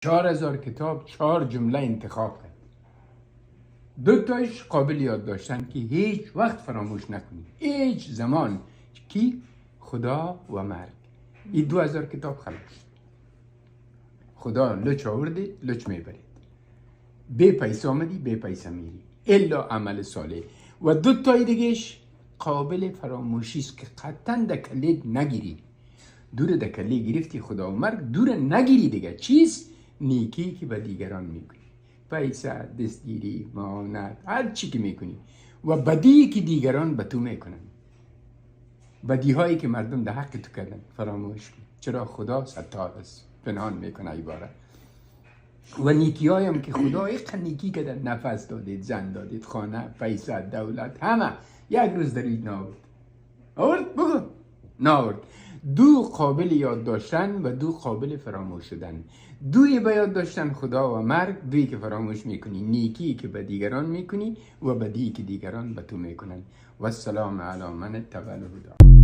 4000 کتاب 4 جمله انتخاب کرد. 2 تاش قابل یاد داشتن که هیچ وقت فراموش نکنید، هیچ زمان. کی؟ خدا و مرگ. این 2000 کتاب خلاص. خدا لچ آورده، لچ میبرید. به پیسه آمدی، به پیسه میری، الا عمل صالح. و 2 تای دیگهش قابل فراموشی است که قطعا دکلید نگیری. دور دکلی گرفتی خدا و مرگ، دور نگیری دیگه. چیست؟ نیکی که به دیگران میکنی، پیسه، دستگیری، معاونت، هر چی که میکنی. و بدی که دیگران به تو میکنن، بدی هایی که مردم در حق تو کردن، فراموش کن. چرا؟ خدا ستار است، پنهان میکنه عبارت. و نیکی هایم که خدا ایقا نیکی کردن، نفس دادید، زن دادید، خانه، پیسه، دولت، همه یک روز در این ناورد. آورد؟ بگو ناورد. 2 قابل یاد داشتن و 2 قابل فراموش شدن. 2 به یاد داشتن خدا و مرگ، 2 که فراموش میکنی نیکی که به دیگران میکنی و بدی که دیگران به تو میکنن. و السلام علی من اتبع الهدی.